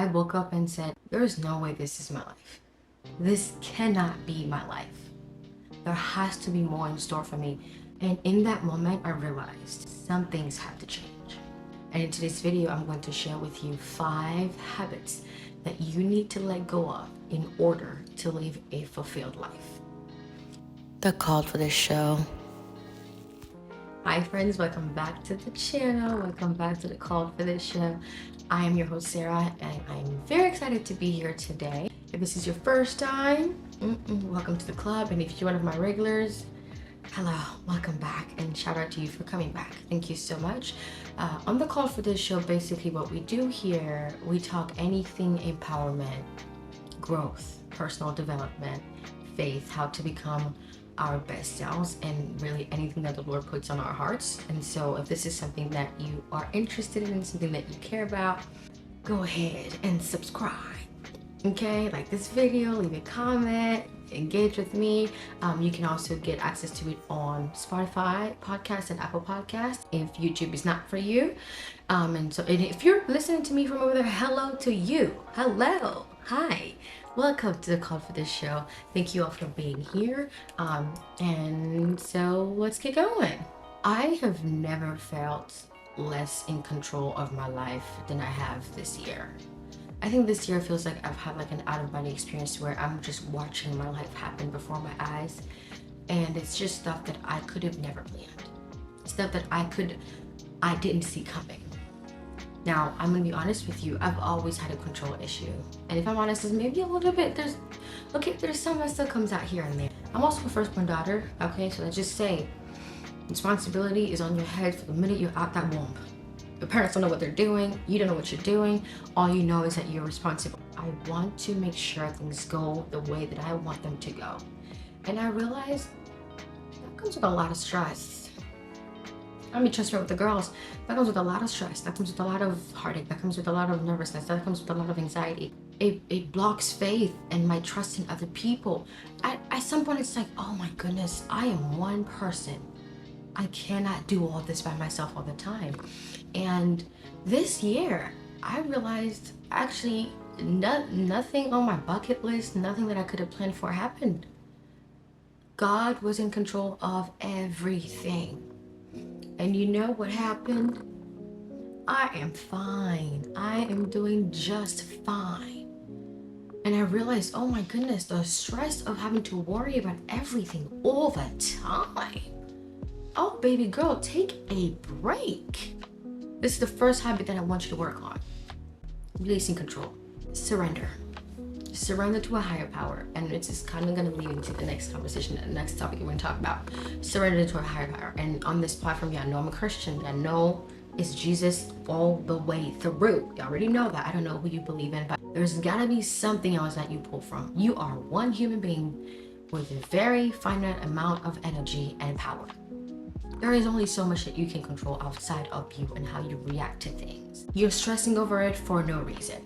I woke up and said, there's no way this is my life. This cannot be my life. There has to be more in store for me. And in that moment, I realized some things have to change. And in today's video, I'm going to share with you 5 habits that you need to let go of in order to live a fulfilled life. The call for this show. Hi friends, welcome back to the channel. Welcome back to the call for this show. I am your host Sarah and I'm very excited to be here today. If this is your first time, welcome to the club. And if you're one of my regulars, hello, welcome back, and shout out to you for coming back. Thank you so much. On the call for this show, basically what we do here, we talk anything empowerment, growth, personal development, faith, how to become our best selves, and really anything that the Lord puts on our hearts. And so if this is something that you are interested in, something that you care about, go ahead and subscribe. Okay, like this video, leave a comment, engage with me. You can also get access to it on Spotify podcast and Apple Podcasts if YouTube is not for you. And if you're listening to me from over there, hello to you. Hello, hi, welcome to the call for this show. Thank you all for being here. And so let's get going. I have never felt less in control of my life than I have this year. I think this year feels like I've had like an out-of-body experience where I'm just watching my life happen before my eyes, and it's just stuff that I could have never planned, stuff that I didn't see coming. Now I'm gonna be honest with you, I've always had a control issue, and if I'm honest, it's maybe a little bit, there's some that still comes out here and there. I'm also a firstborn daughter, okay, so let's just say responsibility is on your head from the minute you're out that womb. Your parents don't know what they're doing. You don't know what you're doing. All you know is that you're responsible. I want to make sure things go the way that I want them to go. And I realized that comes with a lot of stress. I'll be transparent with the girls. That comes with a lot of stress. That comes with a lot of heartache. That comes with a lot of nervousness. That comes with a lot of anxiety. It blocks faith and my trust in other people. At some point, it's like, oh my goodness, I am one person. I cannot do all this by myself all the time. And this year, I realized actually nothing on my bucket list, nothing that I could have planned for happened. God was in control of everything. And you know what happened? I am fine. I am doing just fine. And I realized, oh my goodness, the stress of having to worry about everything all the time. Oh, baby girl, take a break. This is the first habit that I want you to work on. Releasing control. Surrender. Surrender to a higher power. And it's just kind of going to lead into the next conversation, the next topic we're going to talk about. Surrender to a higher power. And on this platform, y'all know I'm a Christian. Y'all know it's Jesus all the way through. You already know that. I don't know who you believe in, but there's got to be something else that you pull from. You are one human being with a very finite amount of energy and power. There is only so much that you can control outside of you and how you react to things. You're stressing over it for no reason.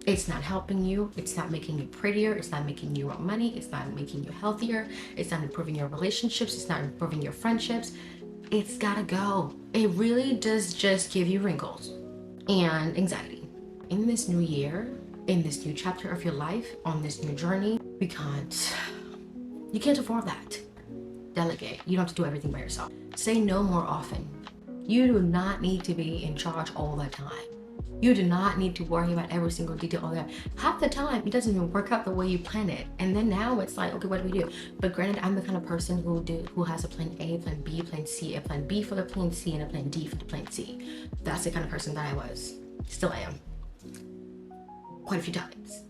It's not helping you. It's not making you prettier. It's not making you more money. It's not making you healthier. It's not improving your relationships. It's not improving your friendships. It's gotta go. It really does just give you wrinkles and anxiety. In this new year, in this new chapter of your life, on this new journey, you can't afford that. Delegate. You don't have to do everything by yourself. Say no more often. You do not need to be in charge all the time. You do not need to worry about every single detail all the time. Half the time, it doesn't even work out the way you plan it. And then now it's like, okay, what do we do? But granted, I'm the kind of person who has a plan A, plan B, plan C, a plan B for the plan C, and a plan D for the plan C. That's the kind of person that I was. Still am. Quite a few times.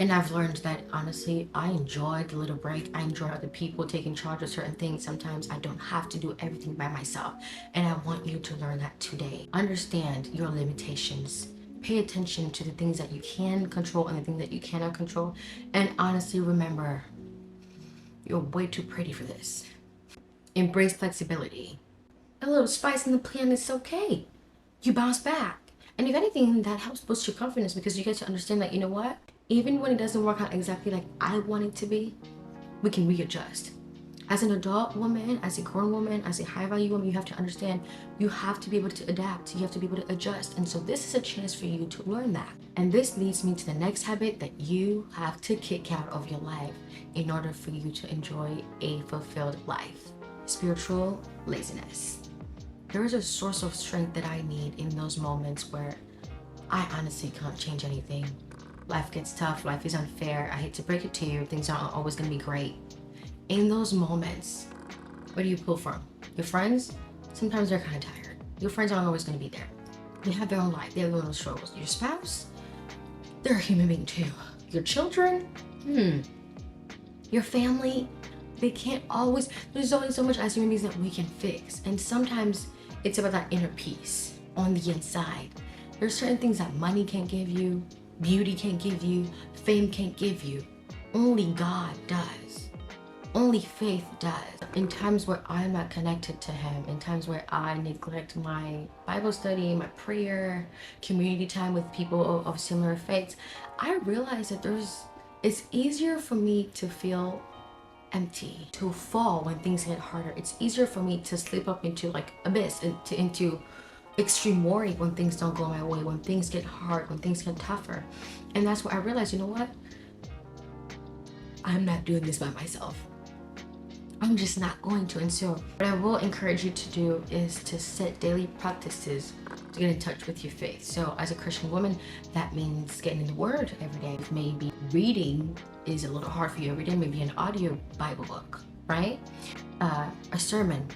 And I've learned that, honestly, I enjoy the little break. I enjoy other people taking charge of certain things. Sometimes I don't have to do everything by myself. And I want you to learn that today. Understand your limitations. Pay attention to the things that you can control and the things that you cannot control. And honestly, remember, you're way too pretty for this. Embrace flexibility. A little spice in the plan is okay. You bounce back. And if anything, that helps boost your confidence because you get to understand that, you know what? Even when it doesn't work out exactly like I want it to be, we can readjust. As an adult woman, as a grown woman, as a high value woman, you have to understand you have to be able to adapt. You have to be able to adjust. And so this is a chance for you to learn that. And this leads me to the next habit that you have to kick out of your life in order for you to enjoy a fulfilled life: spiritual laziness. There is a source of strength that I need in those moments where I honestly can't change anything. Life gets tough, life is unfair. I hate to break it to you, things aren't always gonna be great. In those moments, where do you pull from? Your friends? Sometimes they're kind of tired. Your friends aren't always gonna be there. They have their own life, they have their own struggles. Your spouse? They're a human being too. Your children? Your family? They can't always, there's only so much as human beings that we can fix. And sometimes it's about that inner peace on the inside. There's certain things that money can't give you, beauty can't give you, fame can't give you. Only God does. Only faith does. In times where I'm not connected to Him, in times where I neglect my Bible study, my prayer, community time with people of similar faiths, I realize that it's easier for me to feel empty, to fall when things get harder. It's easier for me to slip up into like abyss, into extreme worry when things don't go my way, when things get hard, when things get tougher. And that's where I realized, you know what? I'm not doing this by myself. I'm just not going to. And so what I will encourage you to do is to set daily practices to get in touch with your faith. So as a Christian woman, that means getting in the Word every day. Maybe reading is a little hard for you every day, maybe an audio Bible book, right? A sermon,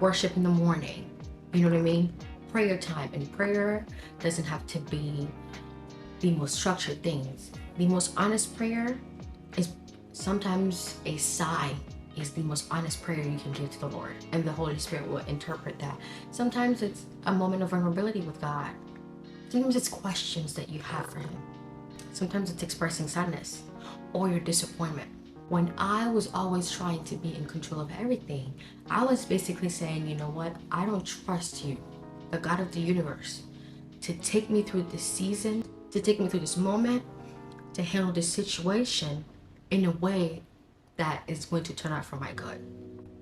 worship in the morning, you know what I mean? Prayer time. And prayer doesn't have to be the most structured things. The most honest prayer is sometimes a sigh is the most honest prayer you can give to the Lord, and the Holy Spirit will interpret that. Sometimes it's a moment of vulnerability with God. Sometimes it's questions that you have for Him. Sometimes it's expressing sadness or your disappointment. When I was always trying to be in control of everything, I was basically saying, you know what? I don't trust you, the God of the universe, to take me through this season, to take me through this moment, to handle this situation in a way that is going to turn out for my good.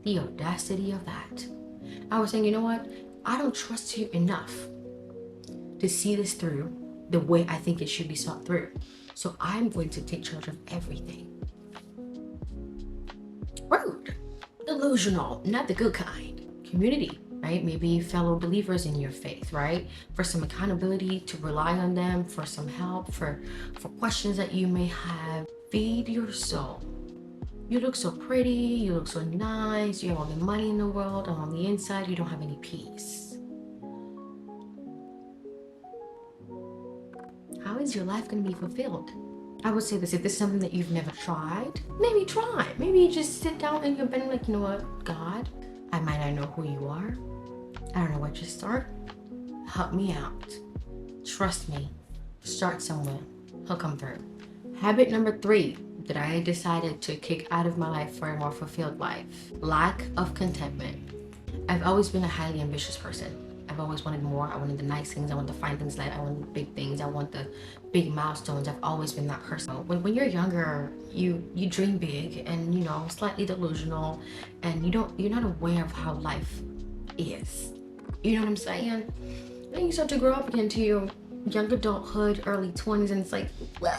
The audacity of that. I was saying, you know what? I don't trust you enough to see this through the way I think it should be sought through. So I'm going to take charge of everything. Rude, delusional, not the good kind. Community, right? Maybe fellow believers in your faith, right? For some accountability, to rely on them, for some help, for questions that you may have. Feed your soul. You look so pretty, you look so nice, you have all the money in the world, and on the inside, you don't have any peace. How is your life going to be fulfilled? I would say this: if this is something that you've never tried, maybe try. Maybe you just sit down in your bed and like, you know what, God, I might not know who you are. I don't know where to start. Help me out. Trust me. Start somewhere. He'll come through. Habit number 3 that I decided to kick out of my life for a more fulfilled life: lack of contentment. I've always been a highly ambitious person. I've always wanted more. I wanted the nice things. I wanted to find things. Like I wanted the big things. I want the big milestones. I've always been that person. When you're younger, you dream big and, you know, slightly delusional, and you're not aware of how life is. You know what I'm saying? Then you start to grow up into your young adulthood, early 20s, and it's like, whoa,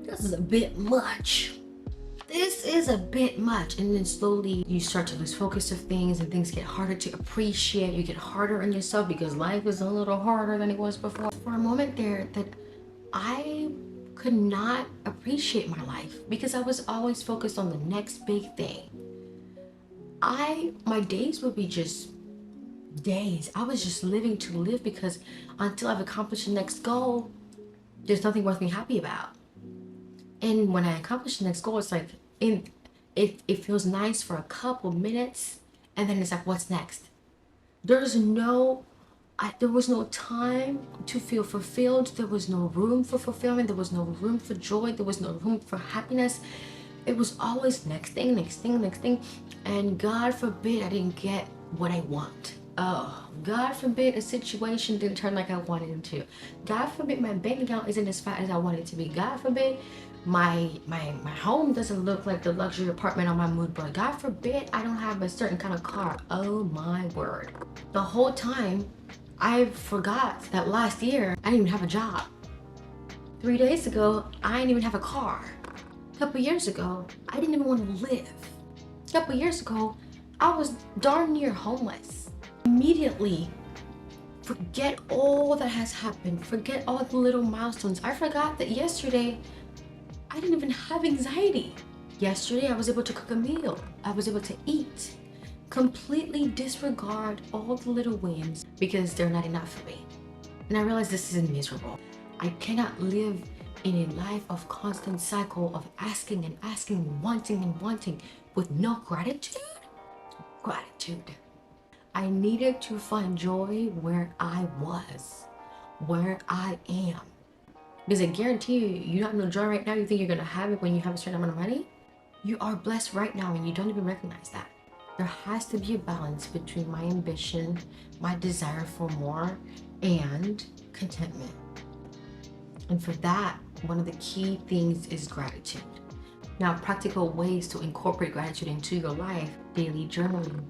this is a bit much. This is a bit much. And then slowly you start to lose focus of things, and things get harder to appreciate. You get harder on yourself because life is a little harder than it was before. For a moment there that I could not appreciate my life because I was always focused on the next big thing. My days would be just days. I was just living to live, because until I've accomplished the next goal, there's nothing worth being happy about. And when I accomplish the next goal, it's like it feels nice for a couple minutes, and then it's like, what's next? There was no time to feel fulfilled. There was no room for fulfillment. There was no room for joy. There was no room for happiness. It was always next thing, next thing, next thing. And God forbid I didn't get what I want. Oh, God forbid a situation didn't turn like I wanted it to. God forbid my bank account isn't as fat as I want it to be. God forbid my home doesn't look like the luxury apartment on my mood board. God forbid I don't have a certain kind of car. Oh my word. The whole time I forgot that last year I didn't even have a job. 3 days ago, I didn't even have a car. A couple years ago, I didn't even want to live. A couple years ago, I was darn near homeless. Immediately, forget all that has happened. Forget all the little milestones. I forgot that yesterday, I didn't even have anxiety. Yesterday, I was able to cook a meal. I was able to eat. Completely disregard all the little wins because they're not enough for me. And I realize this is miserable. I cannot live in a life of constant cycle of asking and asking, wanting and wanting with no gratitude. Gratitude. I needed to find joy where I was, where I am. Because I guarantee you, you don't know joy right now. You think you're gonna have it when you have a certain amount of money? You are blessed right now and you don't even recognize that. There has to be a balance between my ambition, my desire for more, and contentment. And for that, one of the key things is gratitude. Now, practical ways to incorporate gratitude into your life: daily journaling,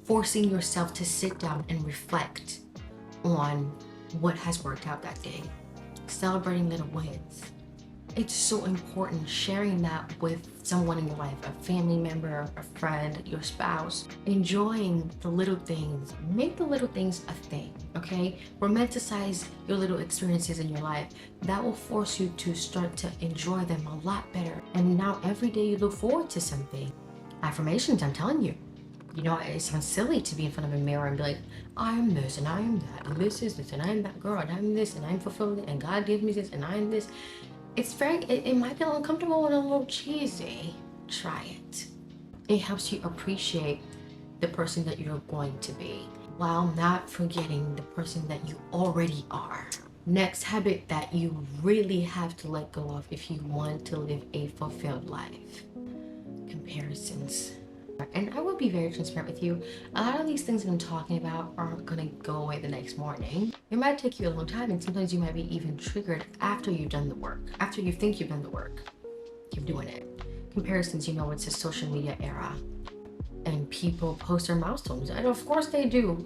forcing yourself to sit down and reflect on what has worked out that day, celebrating little wins. It's so important sharing that with someone in your life, a family member, a friend, your spouse, enjoying the little things. Make the little things a thing, okay? Romanticize your little experiences in your life. That will force you to start to enjoy them a lot better. And now every day you look forward to something. Affirmations, I'm telling you. You know, it sounds silly to be in front of a mirror and be like, I am this and I am that, and this is this, and I am that girl, and I'm this, and I'm fulfilled, and God gives me this, and I am this. It might be uncomfortable and a little cheesy. Try it. It helps you appreciate the person that you're going to be while not forgetting the person that you already are. Next habit that you really have to let go of if you want to live a fulfilled life: comparisons. And I will be very transparent with you. A lot of these things that I'm talking about aren't gonna go away the next morning. It might take you a long time, and sometimes you might be even triggered after you've done the work. After you think you've done the work, keep doing it. Comparisons, you know, it's a social media era, and people post their milestones, and of course they do.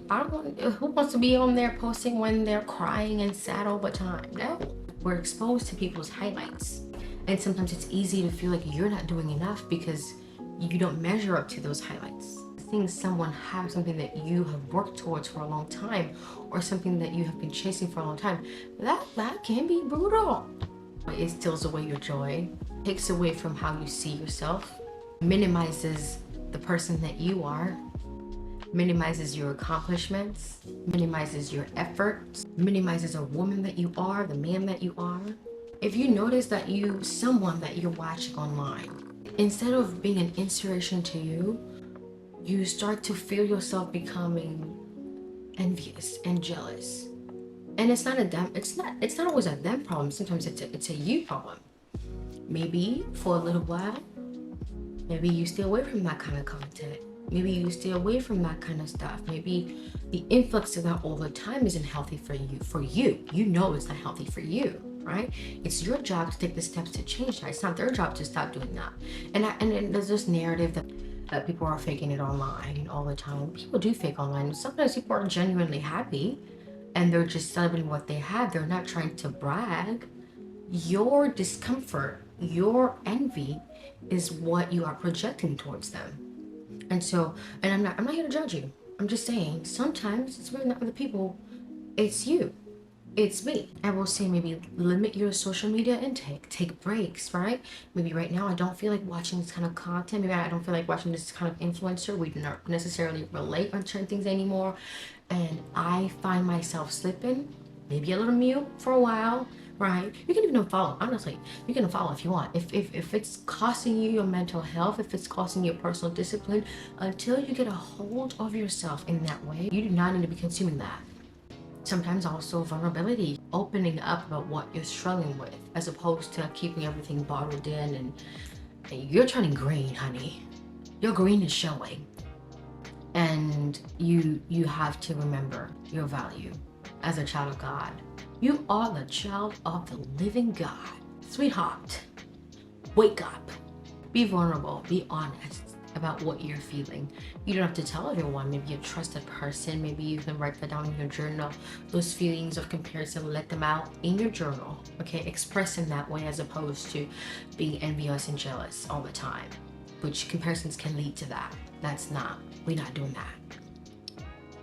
Who wants to be on there posting when they're crying and sad all the time? No. We're exposed to people's highlights, and sometimes it's easy to feel like you're not doing enough because you don't measure up to those highlights. Seeing someone have something that you have worked towards for a long time, or something that you have been chasing for a long time, that can be brutal. It steals away your joy, takes away from how you see yourself, minimizes the person that you are, minimizes your accomplishments, minimizes your efforts, minimizes a woman that you are, the man that you are. If you notice that someone that you're watching online, instead of being an inspiration to you, you start to feel yourself becoming envious and jealous. And it's not always a them problem. Sometimes it's a you problem. Maybe for a little while, maybe you stay away from that kind of content. Maybe you stay away from that kind of stuff. Maybe the influx of that all the time isn't healthy for you. You know it's not healthy for you. Right? It's your job to take the steps to change that. It's not their job to stop doing that. And there's this narrative that people are faking it online all the time. People do fake online. Sometimes people are genuinely happy and they're just celebrating what they have. They're not trying to brag. Your discomfort, your envy is what you are projecting towards them. And I'm not here to judge you. I'm just saying sometimes it's really not other people, it's you. It's me. I will say maybe limit your social media intake. Take breaks, right? Maybe right now I don't feel like watching this kind of content. Maybe I don't feel like watching this kind of influencer. We don't necessarily relate on certain things anymore. And I find myself slipping, maybe a little mute for a while, right? You can even unfollow, honestly. You can unfollow if you want. If it's costing you your mental health, if it's costing you personal discipline, until you get a hold of yourself in that way, you do not need to be consuming that. Sometimes also vulnerability, opening up about what you're struggling with, as opposed to keeping everything bottled in and you're turning green, honey. Your green is showing. And you have to remember your value as a child of God. You are the child of the living God. Sweetheart, Wake up. Be vulnerable. Be honest about what you're feeling. You don't have to tell everyone. Maybe a trusted person. Maybe you can write that down in your journal. Those feelings of comparison, let them out in your journal. Okay, express in that way as opposed to being envious and jealous all the time, which comparisons can lead to that. We're not doing that.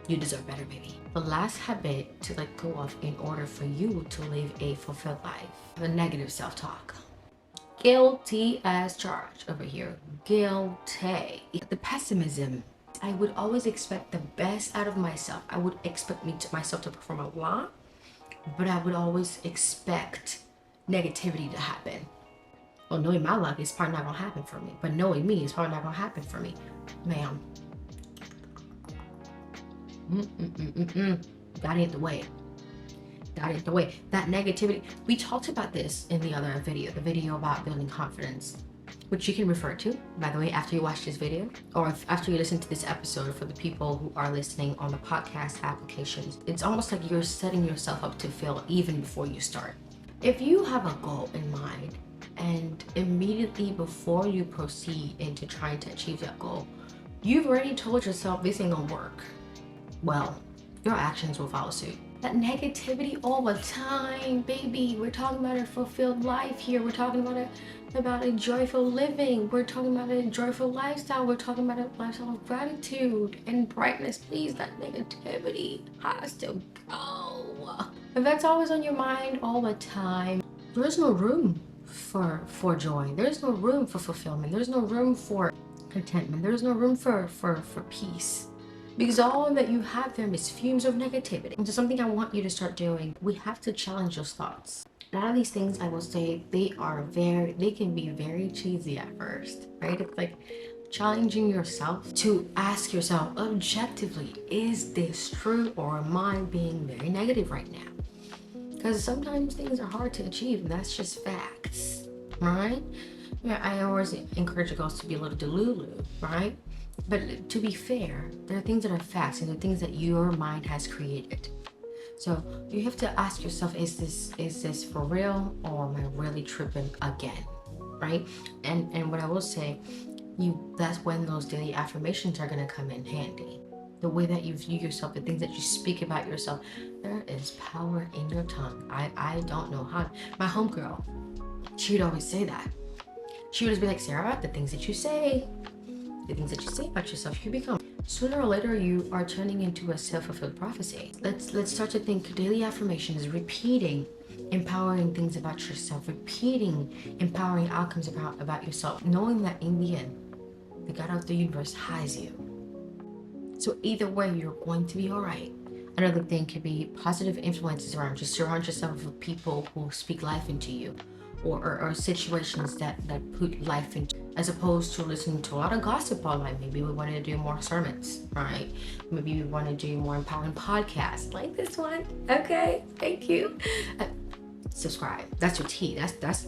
You deserve better, baby. The last habit to let go of in order for you to live a fulfilled life, the negative self-talk. Guilty as charged over here. Guilty. The pessimism. I would always expect the best out of myself. I would expect myself to perform a lot, but I would always expect negativity to happen. Well, knowing my luck, it's probably not gonna happen for me. But knowing me, it's probably not gonna happen for me. Ma'am. That ain't the way. That ain't the way. That negativity. We talked about this in the other video, the video about building confidence, which you can refer to, by the way, after you watch this video, or after you listen to this episode. For the people who are listening on the podcast applications, it's almost like you're setting yourself up to fail even before you start. If you have a goal in mind and immediately before you proceed into trying to achieve that goal, you've already told yourself this ain't gonna work, well, your actions will follow suit. That negativity all the time, baby. We're talking about a fulfilled life here. We're talking about a joyful living. We're talking about a joyful lifestyle. We're talking about a lifestyle of gratitude and brightness. Please, that negativity has to go. If that's always on your mind all the time, there's no room for joy. There's no room for fulfillment. There's no room for contentment. There's no room for peace. Because all that you have there is fumes of negativity. And so something I want you to start doing, we have to challenge those thoughts. A lot of these things, I will say, they can be very cheesy at first, right? It's like challenging yourself to ask yourself objectively, is this true, or am I being very negative right now? Because sometimes things are hard to achieve, and that's just facts, right? Yeah, I always encourage girls to be a little delulu, right? But to be fair, there are things that are facts and there are things that your mind has created. So you have to ask yourself, is this for real, or am I really tripping again? Right? And what I will say, that's when those daily affirmations are gonna come in handy. The way that you view yourself, the things that you speak about yourself, there is power in your tongue. I don't know how. My homegirl, she would always say that. She would just be like, Sarah, the things that you say about yourself, you become. Sooner or later, you are turning into a self-fulfilled prophecy. Let's start to think daily affirmations, repeating empowering things about yourself, repeating empowering outcomes about yourself, knowing that in the end, the God of the universe has you. So either way, you're going to be all right. Another thing could be positive influences around you. Surround yourself with people who speak life into you, or situations that put life into, as opposed to listening to a lot of gossip online. Maybe we want to do more sermons, right? Maybe we want to do more empowering podcasts like this one. Okay, thank you. Subscribe. That's your tea. That's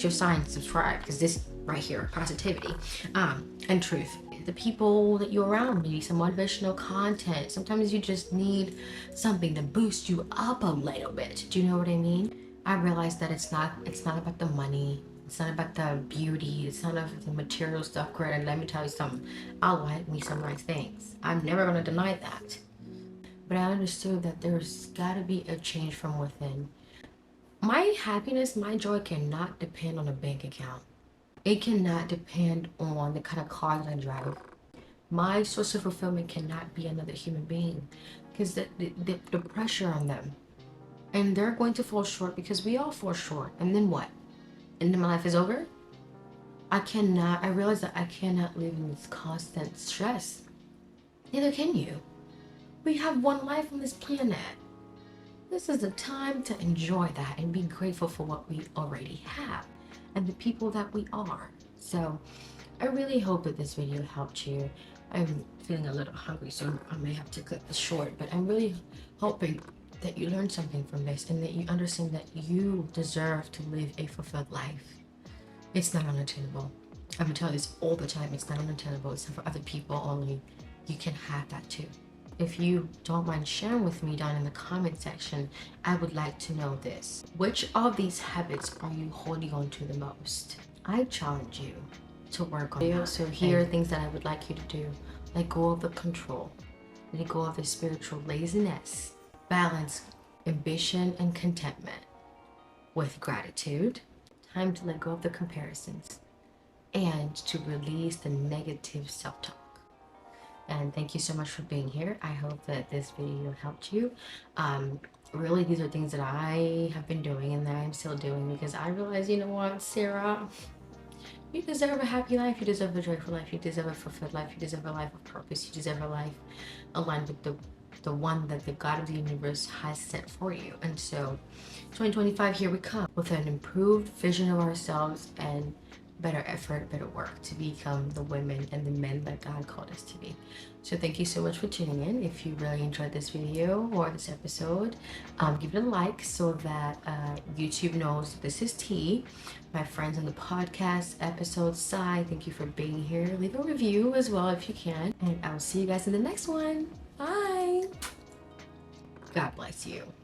your sign. Subscribe, because this right here, positivity, and truth. The people that you're around, maybe some motivational content. Sometimes you just need something to boost you up a little bit. Do you know what I mean? I realized that it's not about the money, it's not about the beauty, it's not about the material stuff. Great, and let me tell you something, I like me some nice things. I'm never gonna deny that. But I understood that there's gotta be a change from within. My happiness, my joy cannot depend on a bank account. It cannot depend on the kind of car that I drive. My source of fulfillment cannot be another human being, because the pressure on them. And they're going to fall short, because we all fall short. And then what? And then my life is over? I realize that I cannot live in this constant stress. Neither can you. We have one life on this planet. This is the time to enjoy that and be grateful for what we already have and the people that we are. So I really hope that this video helped you. I'm feeling a little hungry, so I may have to cut this short, but I'm really hoping that you learn something from this and that you understand that you deserve to live a fulfilled life. It's not unattainable. I'm telling you this all the time. It's not unattainable. It's not for other people only. You can have that too. if you don't mind sharing with me down in the comment section, I would like to know this. Which of these habits are you holding on to the most? I challenge you to work on that. So here are things that I would like you to do. Let go of the control. Let go of the spiritual laziness. Balance ambition and contentment with gratitude. Time to let go of the comparisons and to release the negative self-talk. And thank you so much for being here. I hope that this video helped you. Really, these are things that I have been doing and that I'm still doing, because I realize, you know what, Sarah, you deserve a happy life. You deserve a joyful life. You deserve a fulfilled life. You deserve a life of purpose. You deserve a life aligned with the one that the God of the universe has set for you. And so 2025, here we come with an improved vision of ourselves and better effort, better work to become the women and the men that God called us to be. So thank you so much for tuning in. If you really enjoyed this video or this episode, give it a like so that YouTube knows this is T. My friends on the podcast episode side, thank you for being here. Leave a review as well if you can. And I will see you guys in the next one. Bye. God bless you.